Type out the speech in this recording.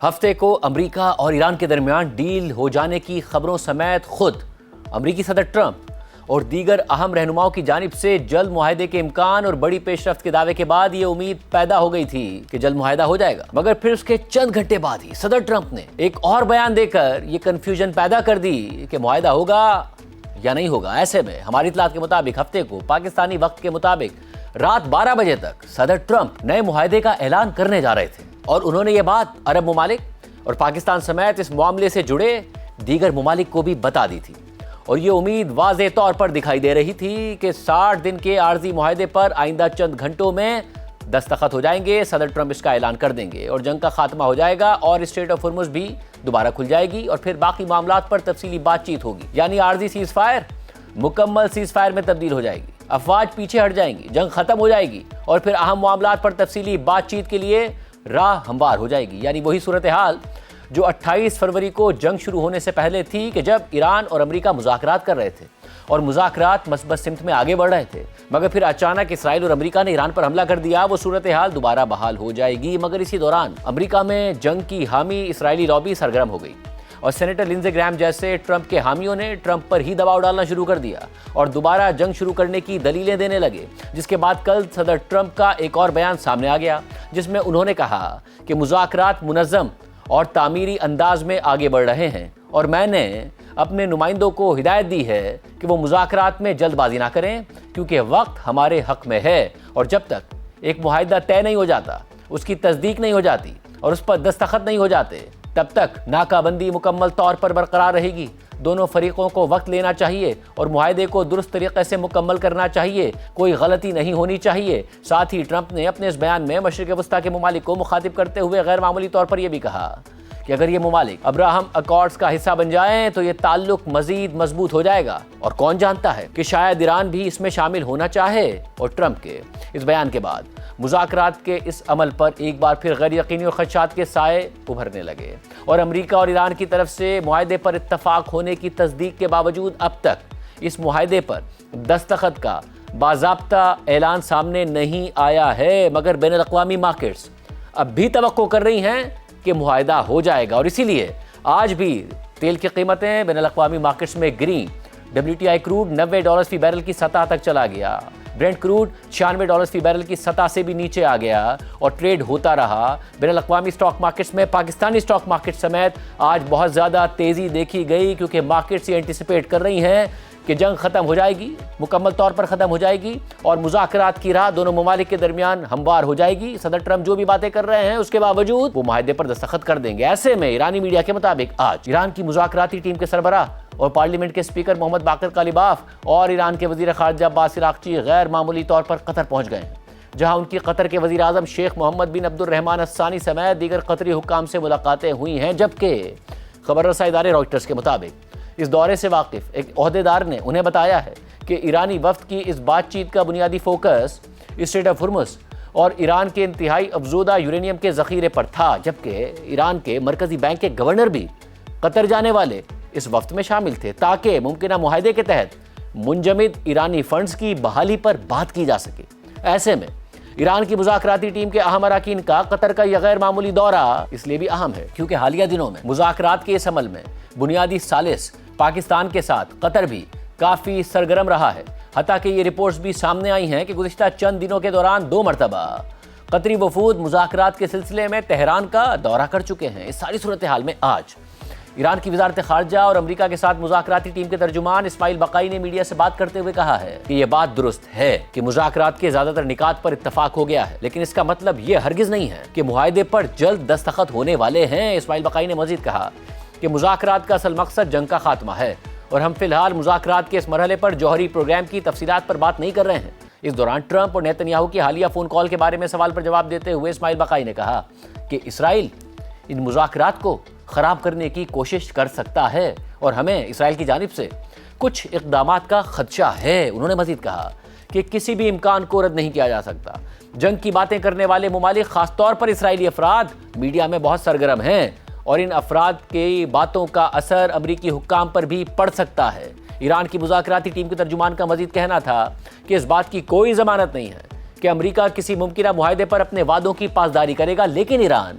ہفتے کو امریکہ اور ایران کے درمیان ڈیل ہو جانے کی خبروں سمیت خود امریکی صدر ٹرمپ اور دیگر اہم رہنماؤں کی جانب سے جلد معاہدے کے امکان اور بڑی پیش رفت کے دعوے کے بعد یہ امید پیدا ہو گئی تھی کہ جلد معاہدہ ہو جائے گا، مگر پھر اس کے چند گھنٹے بعد ہی صدر ٹرمپ نے ایک اور بیان دے کر یہ کنفیوژن پیدا کر دی کہ معاہدہ ہوگا یا نہیں ہوگا۔ ایسے میں ہماری اطلاعات کے مطابق ہفتے کو پاکستانی وقت کے مطابق رات 12 بجے تک صدر ٹرمپ نئے معاہدے کا اعلان کرنے جا رہے تھے، اور انہوں نے یہ بات عرب ممالک اور پاکستان سمیت اس معاملے سے جڑے دیگر ممالک کو بھی بتا دی تھی، اور یہ امید واضح طور پر دکھائی دے رہی تھی کہ 60 دن کے عارضی معاہدے پر آئندہ چند گھنٹوں میں دستخط ہو جائیں گے۔ صدر ٹرمپ اس کا اعلان کر دیں گے اور جنگ کا خاتمہ ہو جائے گا اور اسٹریٹ آف ہرمز بھی دوبارہ کھل جائے گی، اور پھر باقی معاملات پر تفصیلی بات چیت ہوگی، یعنی عارضی سیز فائر مکمل سیز فائر میں تبدیل ہو جائے گی، افواج پیچھے ہٹ جائیں گی، جنگ ختم ہو جائے گی، اور پھر اہم معاملات پر تفصیلی بات چیت کے لیے راہ ہموار ہو جائے گی۔ یعنی وہی صورتحال جو 28 فروری کو جنگ شروع ہونے سے پہلے تھی کہ جب ایران اور امریکہ مذاکرات کر رہے تھے اور مذاکرات مثبت سمت میں آگے بڑھ رہے تھے، مگر پھر اچانک اسرائیل اور امریکہ نے ایران پر حملہ کر دیا۔ وہ صورتحال دوبارہ بحال ہو جائے گی، مگر اسی دوران امریکہ میں جنگ کی حامی اسرائیلی لابی سرگرم ہو گئی، اور سینیٹر لنزے گرہام جیسے ٹرمپ کے حامیوں نے ٹرمپ پر ہی دباؤ ڈالنا شروع کر دیا اور دوبارہ جنگ شروع کرنے کی دلیلیں دینے لگے، جس کے بعد کل صدر ٹرمپ کا ایک اور بیان سامنے آ گیا، جس میں انہوں نے کہا کہ مذاکرات منظم اور تعمیری انداز میں آگے بڑھ رہے ہیں، اور میں نے اپنے نمائندوں کو ہدایت دی ہے کہ وہ مذاکرات میں جلد بازی نہ کریں، کیونکہ وقت ہمارے حق میں ہے، اور جب تک ایک معاہدہ طے نہیں ہو جاتا، اس کی تصدیق نہیں ہو جاتی اور اس پر دستخط نہیں ہو جاتے، تب تک ناکہ بندی مکمل طور پر برقرار رہے گی۔ دونوں فریقوں کو وقت لینا چاہیے اور معاہدے کو درست طریقے سے مکمل کرنا چاہیے، کوئی غلطی نہیں ہونی چاہیے۔ ساتھ ہی ٹرمپ نے اپنے اس بیان میں مشرق وسطیٰ کے ممالک کو مخاطب کرتے ہوئے غیر معمولی طور پر یہ بھی کہا کہ اگر یہ ممالک ابراہم اکارڈز کا حصہ بن جائیں تو یہ تعلق مزید مضبوط ہو جائے گا، اور کون جانتا ہے کہ شاید ایران بھی اس میں شامل ہونا چاہے۔ اور ٹرمپ کے اس بیان کے بعد مذاکرات کے اس عمل پر ایک بار پھر غیر یقینی اور خدشات کے سائے ابھرنے لگے، اور امریکہ اور ایران کی طرف سے معاہدے پر اتفاق ہونے کی تصدیق کے باوجود اب تک اس معاہدے پر دستخط کا باضابطہ اعلان سامنے نہیں آیا ہے، مگر بین الاقوامی مارکیٹس اب بھی توقع کر رہی ہیں کہ معاہدہ ہو جائے گا، اور اسی لیے آج بھی تیل کی قیمتیں بین الاقوامی مارکیٹس میں گریں۔ WTI کروڈ $90 فی بیرل کی سطح تک چلا گیا، برینٹ کروڈ $96 فی بیرل کی سطح سے بھی نیچے آ گیا اور ٹریڈ ہوتا رہا۔ بین الاقوامی اسٹاک مارکیٹس میں پاکستانی اسٹاک مارکیٹ سمیت آج بہت زیادہ تیزی دیکھی گئی، کیونکہ مارکیٹس یہ انٹیسپیٹ کر رہی ہیں کہ جنگ ختم ہو جائے گی، مکمل طور پر ختم ہو جائے گی، اور مذاکرات کی راہ دونوں ممالک کے درمیان ہموار ہو جائے گی۔ صدر ٹرمپ جو بھی باتیں کر رہے ہیں اس کے باوجود وہ معاہدے پر دستخط کر دیں گے۔ ایسے میں ایرانی میڈیا کے مطابق آج ایران کی مذاکراتی ٹیم کے سربراہ اور پارلیمنٹ کے اسپیکر محمد باقر کالیباف اور ایران کے وزیر خارجہ عباس عراقچی غیر معمولی طور پر قطر پہنچ گئے ہیں، جہاں ان کی قطر کے وزیر اعظم شیخ محمد بن عبد الرحمن الثانی سمیت دیگر قطری حکام سے ملاقاتیں ہوئی ہیں، جبکہ خبر رساں ادارے رائٹرز کے مطابق اس دورے سے واقف ایک عہدیدار نے انہیں بتایا ہے کہ ایرانی وفد کی اس بات چیت کا بنیادی فوکس اسٹریٹ آف ہرمز اور ایران کے انتہائی افزودہ یورینیم کے ذخیرے پر تھا، جبکہ ایران کے مرکزی بینک کے گورنر بھی قطر جانے والے اس وفد میں شامل تھے، تاکہ ممکنہ معاہدے کے تحت منجمد ایرانی فنڈز کی بحالی پر بات کی جا سکے۔ ایسے میں ایران کی مذاکراتی ٹیم کے اہم اراکین کا قطر کا یہ غیر معمولی دورہ اس لیے بھی اہم ہے کیونکہ حالیہ دنوں میں مذاکرات کے اس عمل میں بنیادی ثالث پاکستان کے ساتھ قطر بھی کافی سرگرم رہا ہے، حتیٰ کہ یہ رپورٹس بھی سامنے آئی ہیں کہ گزشتہ چند دنوں کے دوران 2 مرتبہ قطری وفود مذاکرات کے سلسلے میں تہران کا دورہ کر چکے ہیں۔ اس ساری صورتحال میں آج ایران کی وزارت خارجہ اور امریکہ کے ساتھ مذاکراتی ٹیم کے ترجمان اسماعیل بقائی نے میڈیا سے بات کرتے ہوئے کہا ہے کہ یہ بات درست ہے کہ مذاکرات کے زیادہ تر نکات پر اتفاق ہو گیا ہے، لیکن اس کا مطلب یہ ہرگز نہیں ہے کہ معاہدے پر جلد دستخط ہونے والے ہیں۔ اسماعیل بقائی نے مزید کہا کہ مذاکرات کا اصل مقصد جنگ کا خاتمہ ہے، اور ہم فی الحال مذاکرات کے اس مرحلے پر جوہری پروگرام کی تفصیلات پر بات نہیں کر رہے ہیں۔ اس دوران ٹرمپ اور نیتنیاہو کی حالیہ فون کال کے بارے میں سوال پر جواب دیتے ہوئے اسماعیل بقائی نے کہا کہ اسرائیل ان مذاکرات کو خراب کرنے کی کوشش کر سکتا ہے، اور ہمیں اسرائیل کی جانب سے کچھ اقدامات کا خدشہ ہے۔ انہوں نے مزید کہا کہ کسی بھی امکان کو رد نہیں کیا جا سکتا۔ جنگ کی باتیں کرنے والے ممالک، خاص طور پر اسرائیلی افراد، میڈیا میں بہت سرگرم ہیں، اور ان افراد کی باتوں کا اثر امریکی حکام پر بھی پڑ سکتا ہے۔ ایران کی مذاکراتی ٹیم کے ترجمان کا مزید کہنا تھا کہ اس بات کی کوئی ضمانت نہیں ہے کہ امریکہ کسی ممکنہ معاہدے پر اپنے وعدوں کی پاسداری کرے گا، لیکن ایران